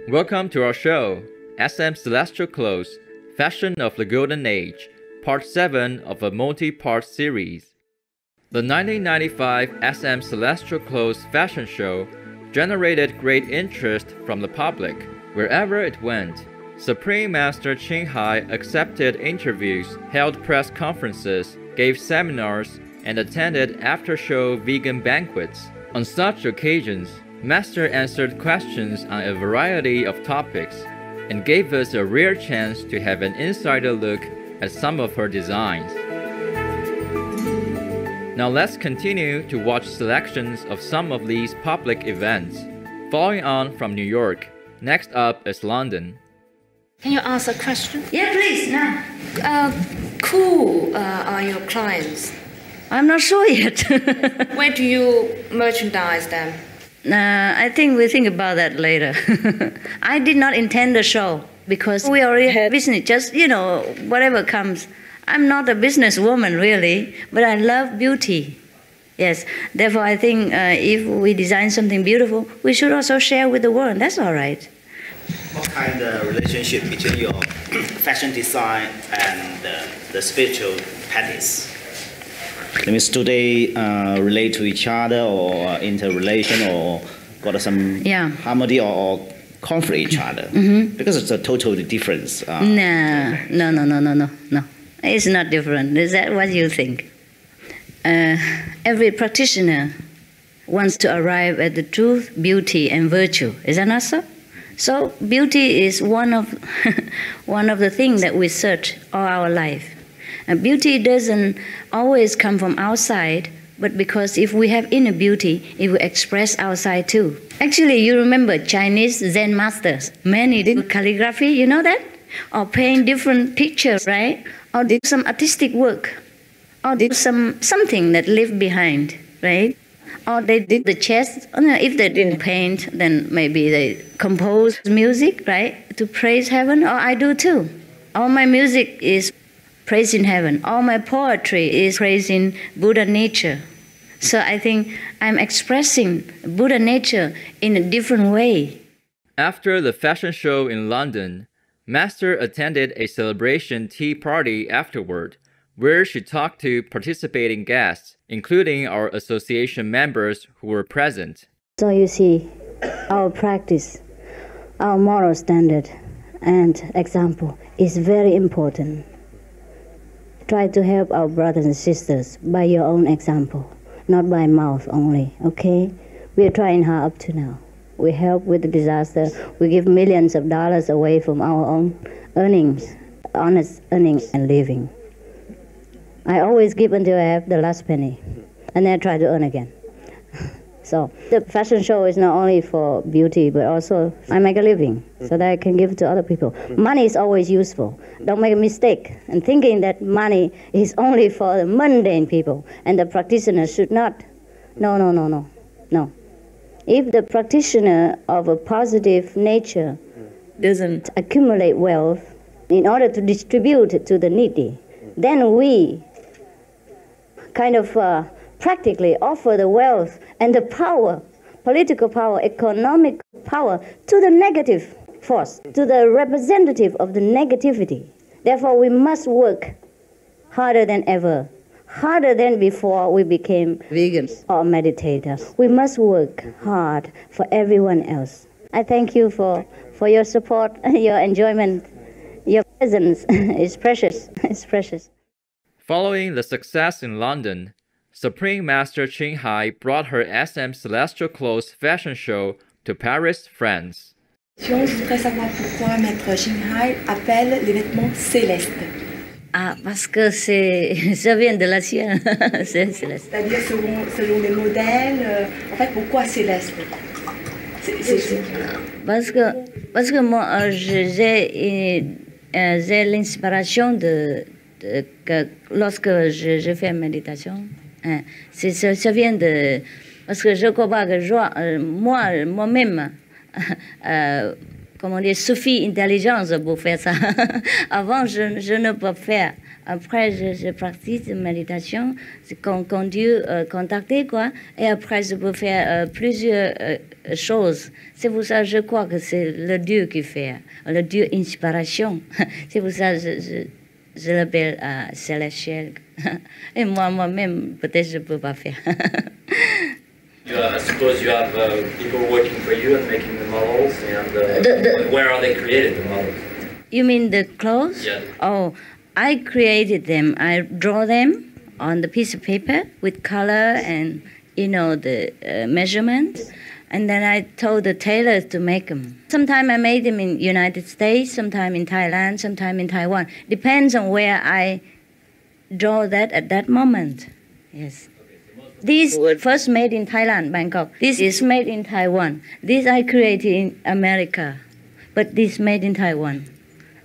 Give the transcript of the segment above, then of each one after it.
Welcome to our show, SM Celestial Clothes, Fashion of the Golden Age, Part 7 of a multi-part series. The 1995 SM Celestial Clothes fashion show generated great interest from the public wherever it went. Supreme Master Ching Hai accepted interviews, held press conferences, gave seminars, and attended after-show vegan banquets. On such occasions, Master answered questions on a variety of topics and gave us a rare chance to have an insider look at some of her designs. Now let's continue to watch selections of some of these public events. Following on from New York, next up is London. Can you ask a question? Yeah, please, now. Who are your clients? I'm not sure yet. Where do you merchandise them? I think we'll think about that later. I did not intend the show because we already have business, just, whatever comes. I'm not a businesswoman, really, but I love beauty. Yes, therefore I think if we design something beautiful, we should also share with the world. That's all right. What kind of relationship between your fashion design and the spiritual practice? That means, do they relate to each other or interrelation or got some harmony or conflict each other? Mm-hmm. Because it's a totally difference. No. It's not different. Is that what you think? Every practitioner wants to arrive at the truth, beauty, and virtue. Is that not so? So beauty is one of the things that we search all our life. And beauty doesn't always come from outside, but because if we have inner beauty, it will express outside too. Actually, you remember Chinese Zen masters. Many did calligraphy, you know that? Or paint different pictures, right? Or did some artistic work. Or did something that left behind, right? Or they did the chess. If they didn't paint, then maybe they composed music, right? To praise heaven, or I do too. All my music is praising heaven. All my poetry is praising Buddha nature. So I think I'm expressing Buddha nature in a different way. After the fashion show in London, Master attended a celebration tea party afterward, where she talked to participating guests, including our association members who were present. So you see, our practice, our moral standard and example is very important. Try to help our brothers and sisters by your own example, not by mouth only, okay? We are trying hard up to now. We help with the disaster. We give millions of dollars away from our own earnings, honest earnings and living. I always give until I have the last penny, and then I try to earn again. So the fashion show is not only for beauty, but also I make a living so that I can give to other people. Money is always useful. Don't make a mistake in thinking that money is only for the mundane people and the practitioner should not. No. If the practitioner of a positive nature doesn't accumulate wealth in order to distribute it to the needy, then we kind of practically offer the wealth and the power, political power, economic power, to the negative force, to the representative of the negativity. Therefore, we must work harder than ever, harder than before we became vegans or meditators. We must work hard for everyone else. I thank you for your support, your enjoyment. Your presence is precious. It's precious. Following the success in London, Supreme Master Ching Hai brought her SM Celestial Clothes fashion show to Paris, France. Je voudrais savoir pourquoi Maître Ching Hai appelle les vêtements célestes. Ah, parce que ça vient de la science. C'est céleste. C'est-à-dire selon les modèles. En fait, pourquoi céleste? Parce que moi, j'ai l'inspiration que lorsque je fais méditation, ça vient de... Parce que je crois que moi-même, comment dire, suffit intelligence pour faire ça. Avant, je ne peux pas faire. Après, je pratique la méditation, quand Dieu contacté, quoi. Et après, je peux faire plusieurs chose. C'est pour ça que je crois que c'est le Dieu qui fait, le Dieu inspiration. C'est pour ça que je l'appelle célestiel. Et moi-même, peut-être je ne peux pas faire. I suppose you have people working for you and making the models, and where are they created, the models? You mean the clothes? Yeah. Oh, I created them. I draw them on the piece of paper with color and, the measurement. And then I told the tailors to make them. Sometimes I made them in United States, sometimes in Thailand, sometimes in Taiwan. Depends on where I draw that at that moment. Yes. These were first made in Thailand, Bangkok. This is made in Taiwan. This I created in America, but this made in Taiwan.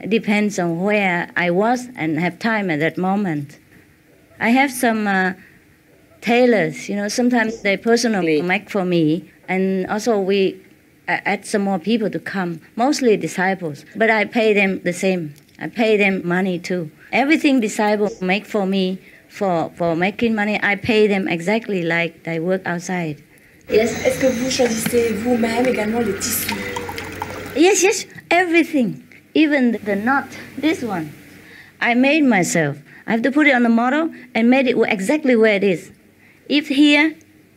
It depends on where I was and have time at that moment. I have some tailors, sometimes they personally make for me, and also we add some more people to come, mostly disciples, but I pay them the same. I pay them money too. Everything disciples make for me, for making money, I pay them exactly like they work outside. Yes. Est-ce que vous choisissez vous-même également les tissus? Yes, everything. Even the knot, this one, I made myself. I have to put it on the model and made it exactly where it is. If here,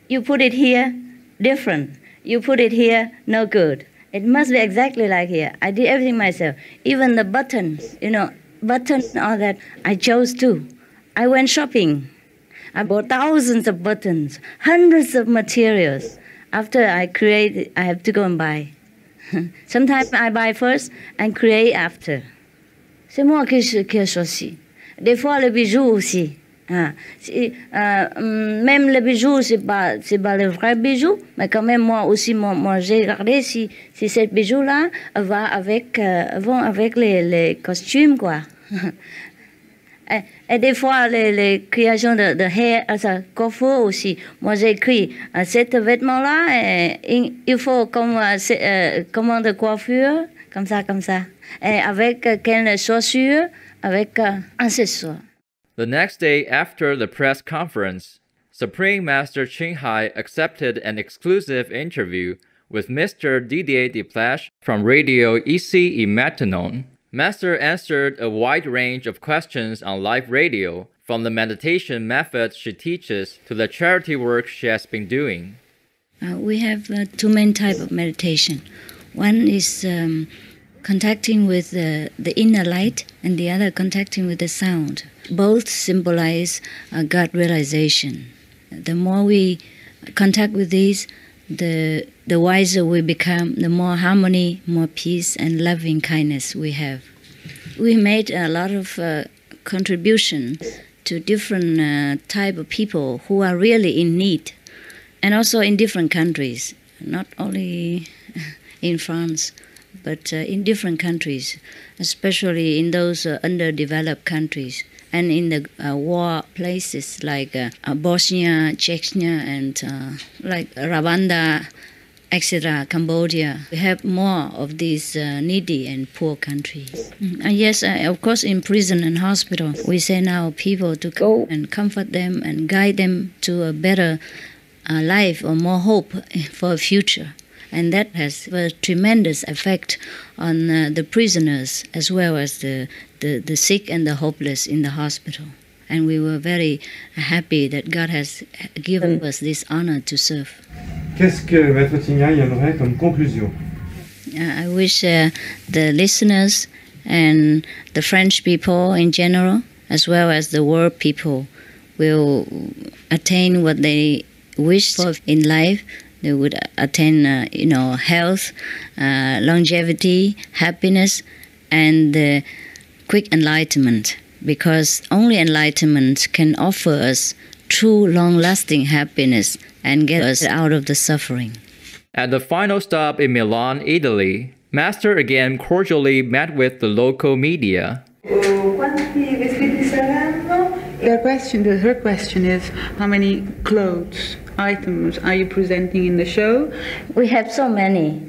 you put it here, different. You put it here, no good. It must be exactly like here. I did everything myself. Even the buttons, buttons, all that, I chose too. I went shopping. I bought thousands of buttons, hundreds of materials. After I create, I have to go and buy. Sometimes I buy first and create after. C'est moi qui choisis. Des fois, le bijou aussi. Même le bijou, c'est pas le vrai bijou, mais quand même, moi aussi, moi j'ai regardé si cette bijou-là vont avec les costumes, quoi. Et des fois, les créations de hair, coiffure aussi. Moi, j'ai écrit, cet vêtement-là, il faut comment de coiffure, comme ça. Et avec quelle chaussure, avec accessoires. The next day after the press conference, Supreme Master Ching Hai accepted an exclusive interview with Mr. Didier Deplache from Radio Ici et Maintenant. Master answered a wide range of questions on live radio, from the meditation methods she teaches to the charity work she has been doing. We have two main types of meditation. One is contacting with the inner light, and the other contacting with the sound. Both symbolize God realization. The more we contact with these, the wiser we become, the more harmony, more peace, and loving kindness we have. We made a lot of contribution to different type of people who are really in need, and also in different countries, not only in France, but in different countries, especially in those underdeveloped countries, and in the war places like Bosnia, Chechnya, and like Rwanda, etc., Cambodia. We have more of these needy and poor countries. And yes, of course, in prison and hospital, we say now people to go and comfort them and guide them to a better life or more hope for a future. And that has a tremendous effect on the prisoners as well as the sick and the hopeless in the hospital. And we were very happy that God has given us this honor to serve. Qu'est-ce que Maître Ching Hai aimerait comme conclusion? I wish the listeners and the French people in general, as well as the world people, will attain what they wish for in life. They would attain, health, longevity, happiness, and quick enlightenment. Because only enlightenment can offer us true, long-lasting happiness and get us out of the suffering. At the final stop in Milan, Italy, Master again cordially met with the local media. Her question is, how many clothes, items are you presenting in the show? We have so many,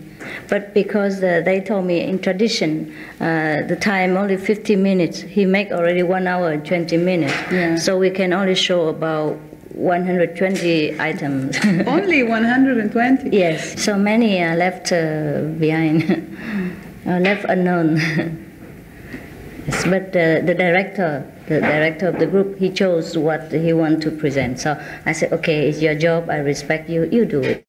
but because they told me in tradition, the time only 50 minutes, he make already 1 hour and 20 minutes. Yeah. So we can only show about 120 items. Only 120? Yes, so many are left behind, left unknown. Yes, but the director of the group, he chose what he wanted to present. So I said, okay, it's your job, I respect you, you do it.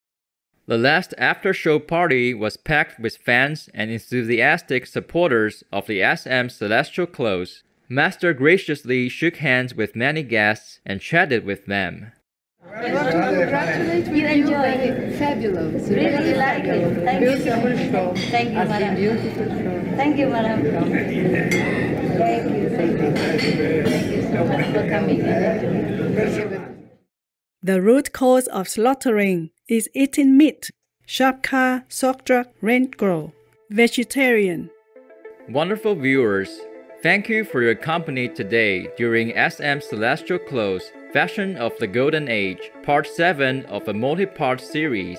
The last after-show party was packed with fans and enthusiastic supporters of the SM Celestial Close. Master graciously shook hands with many guests and chatted with them. I want to congratulate you. You enjoy it. Fabulous. Really like it. Thank you so much. Thank you, madam. Beautiful show. Thank you, madam. Thank you. Thank you so much for coming. The root cause of slaughtering is eating meat, sharp-car, sock-drug, rent grow, vegetarian. Wonderful viewers, thank you for your company today during SM Celestial Close, Fashion of the Golden Age, Part 7 of a multi-part series.